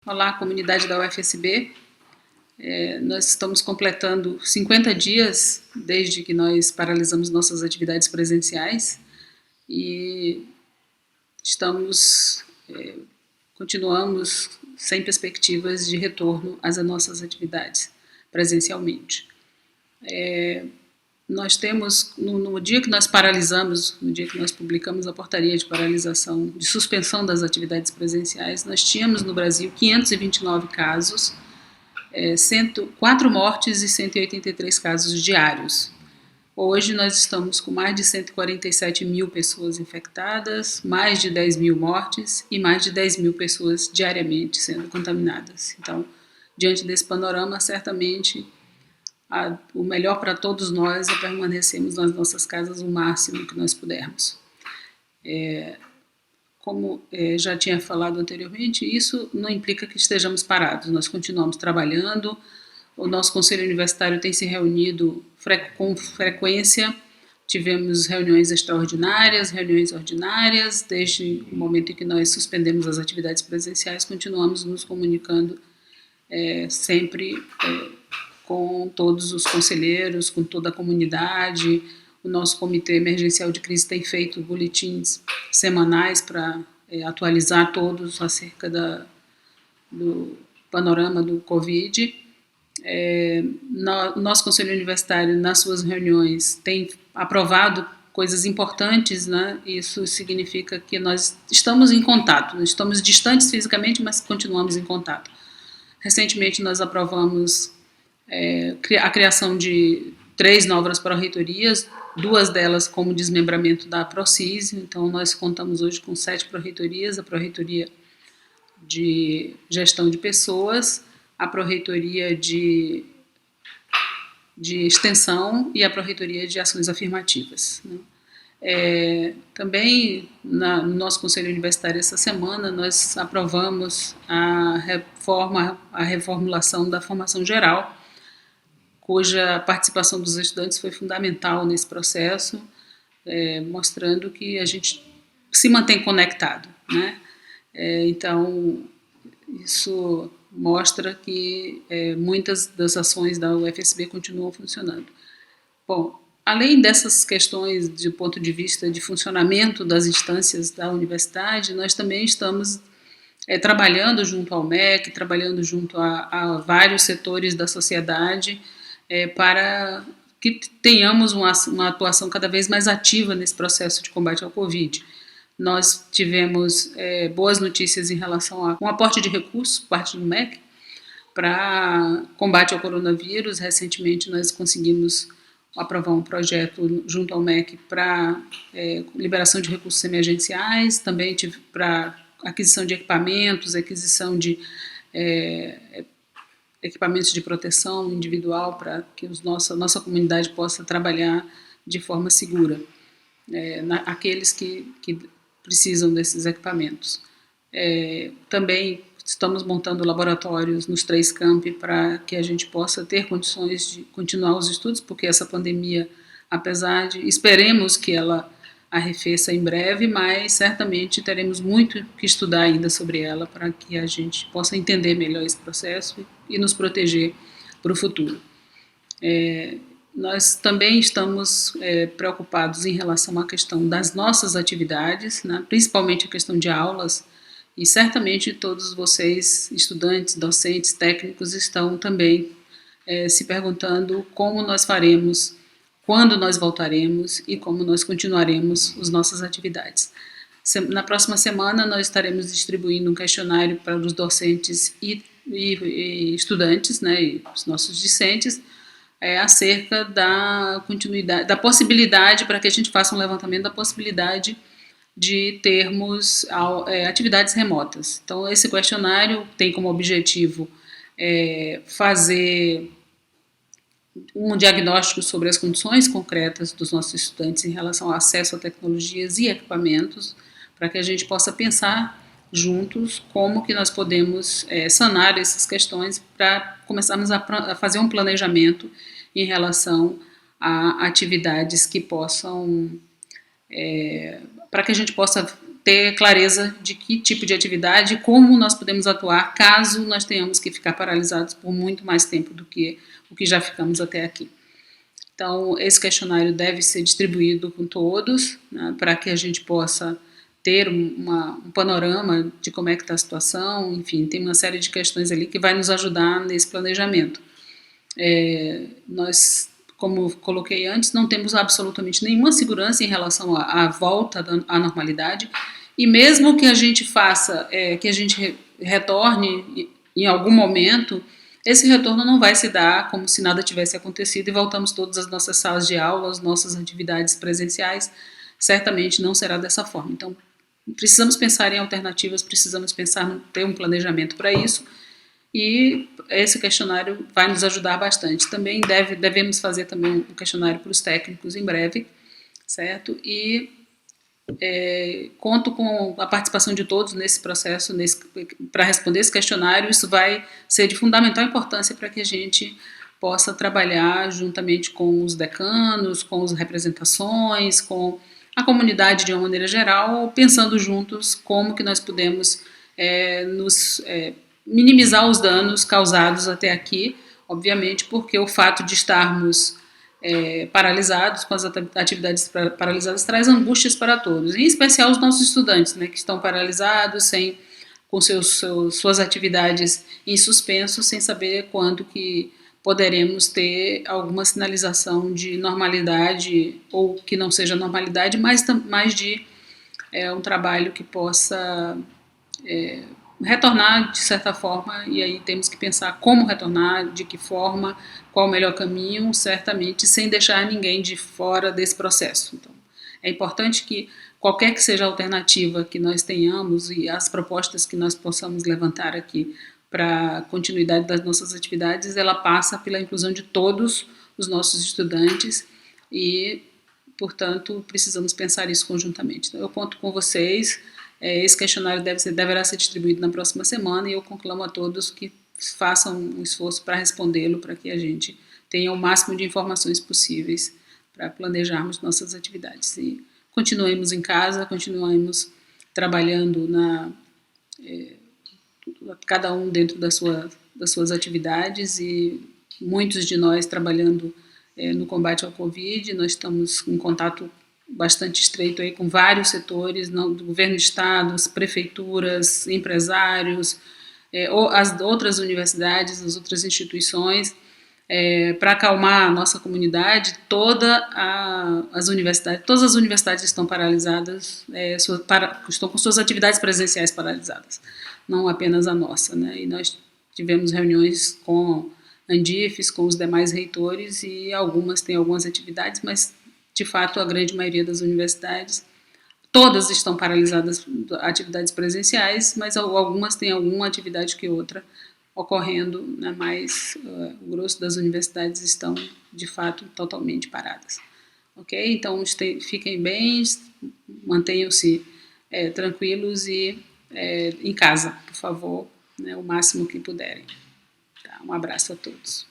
Olá, comunidade da UFSB. Nós estamos completando 50 dias desde que nós paralisamos nossas atividades presenciais e continuamos sem perspectivas de retorno às nossas atividades presencialmente. Nós temos, no dia que nós paralisamos, no dia que nós publicamos a portaria de paralisação, de suspensão das atividades presenciais, nós tínhamos no Brasil 529 casos, 4 mortes e 183 casos diários. Hoje nós estamos com mais de 147 mil pessoas infectadas, mais de 10 mil mortes e mais de 10 mil pessoas diariamente sendo contaminadas. Então, diante desse panorama, certamente o melhor para todos nós é permanecermos nas nossas casas o máximo que nós pudermos. Como já tinha falado anteriormente, isso não implica que estejamos parados, nós continuamos trabalhando, o nosso Conselho Universitário tem se reunido com frequência, tivemos reuniões extraordinárias, reuniões ordinárias, desde o momento em que nós suspendemos as atividades presenciais, continuamos nos comunicando sempre com todos os conselheiros, com toda a comunidade. O nosso Comitê Emergencial de Crise tem feito boletins semanais para atualizar todos acerca do panorama do Covid. Nosso Conselho Universitário, nas suas reuniões, tem aprovado coisas importantes, né? Isso significa que nós estamos em contato, nós estamos distantes fisicamente, mas continuamos em contato. Recentemente nós aprovamos a criação de 3 novas pró-reitorias, 2 delas como desmembramento da Procis. Então nós contamos hoje com 7 pró-reitorias, a pró-reitoria de gestão de pessoas, a pró-reitoria de extensão e a pró-reitoria de ações afirmativas, né? Também no nosso Conselho Universitário essa semana nós aprovamos a reformulação da formação geral, cuja participação dos estudantes foi fundamental nesse processo, mostrando que a gente se mantém conectado, né? Então, isso mostra que muitas das ações da UFSB continuam funcionando. Bom, além dessas questões do ponto de vista de funcionamento das instâncias da universidade, nós também estamos trabalhando junto ao MEC, trabalhando junto a vários setores da sociedade, para que tenhamos uma atuação cada vez mais ativa nesse processo de combate ao Covid. Nós tivemos boas notícias em relação a um aporte de recursos por parte do MEC para combate ao coronavírus. Recentemente nós conseguimos aprovar um projeto junto ao MEC para liberação de recursos emergenciais, também para aquisição de equipamentos, aquisição de equipamentos de proteção individual para que nossa comunidade possa trabalhar de forma segura, aqueles que precisam desses equipamentos. Também estamos montando laboratórios nos 3 campi para que a gente possa ter condições de continuar os estudos, porque essa pandemia, apesar de, esperemos que ela arrefeça em breve, mas certamente teremos muito que estudar ainda sobre ela para que a gente possa entender melhor esse processo e nos proteger para o futuro. Nós também estamos preocupados em relação à questão das nossas atividades, né, principalmente a questão de aulas, e certamente todos vocês, estudantes, docentes, técnicos, estão também se perguntando como nós faremos, quando nós voltaremos e como nós continuaremos as nossas atividades. Na próxima semana nós estaremos distribuindo um questionário para os docentes e estudantes, né, e os nossos discentes, acerca da continuidade, da possibilidade, para que a gente faça um levantamento da possibilidade de termos atividades remotas. Então esse questionário tem como objetivo fazer um diagnóstico sobre as condições concretas dos nossos estudantes em relação ao acesso a tecnologias e equipamentos, para que a gente possa pensar juntos como que nós podemos sanar essas questões para começarmos a fazer um planejamento em relação a atividades que possam, para que a gente possa ter clareza de que tipo de atividade e como nós podemos atuar caso nós tenhamos que ficar paralisados por muito mais tempo do que o que já ficamos até aqui. Então, esse questionário deve ser distribuído com todos, né, para que a gente possa ter um panorama de como é que está a situação, enfim, tem uma série de questões ali que vai nos ajudar nesse planejamento. Nós, como coloquei antes, não temos absolutamente nenhuma segurança em relação à volta à normalidade, e mesmo que a gente faça, que a gente retorne em algum momento, esse retorno não vai se dar como se nada tivesse acontecido e voltamos todas às nossas salas de aula, às nossas atividades presenciais. Certamente não será dessa forma. Então, precisamos pensar em alternativas, precisamos pensar em ter um planejamento para isso, e esse questionário vai nos ajudar bastante. Também devemos fazer também um questionário para os técnicos em breve, certo? E conto com a participação de todos nesse processo, para responder esse questionário. Isso vai ser de fundamental importância para que a gente possa trabalhar juntamente com os decanos, com as representações, com a comunidade de uma maneira geral, pensando juntos como que nós podemos minimizar os danos causados até aqui, obviamente porque o fato de estarmos paralisados, com as atividades paralisadas, traz angústias para todos, em especial os nossos estudantes, né, que estão paralisados, com suas atividades em suspenso, sem saber quando que poderemos ter alguma sinalização de normalidade, ou que não seja normalidade, mas de um trabalho que possa retornar de certa forma, e aí temos que pensar como retornar, de que forma, qual o melhor caminho, certamente sem deixar ninguém de fora desse processo. Então, é importante que qualquer que seja a alternativa que nós tenhamos e as propostas que nós possamos levantar aqui para a continuidade das nossas atividades, ela passa pela inclusão de todos os nossos estudantes e, portanto, precisamos pensar isso conjuntamente. Então, eu conto com vocês. Esse questionário deverá ser distribuído na próxima semana e eu conclamo a todos que façam um esforço para respondê-lo, para que a gente tenha o máximo de informações possíveis para planejarmos nossas atividades. E continuemos em casa, continuemos trabalhando cada um dentro das suas atividades, e muitos de nós trabalhando no combate ao Covid. Nós estamos em contato bastante estreito aí com vários setores, do governo de estado, as prefeituras, empresários, as outras universidades, as outras instituições, para acalmar a nossa comunidade. Todas as universidades estão paralisadas, estão com suas atividades presenciais paralisadas, não apenas a nossa, né? E nós tivemos reuniões com Andifes, com os demais reitores, e algumas têm algumas atividades, mas de fato a grande maioria das universidades, todas estão paralisadas, atividades presenciais, mas algumas têm alguma atividade que outra ocorrendo, né? Mas o grosso das universidades estão de fato totalmente paradas. Ok? Então fiquem bem, mantenham-se tranquilos e em casa, por favor, né, o máximo que puderem. Tá? Um abraço a todos.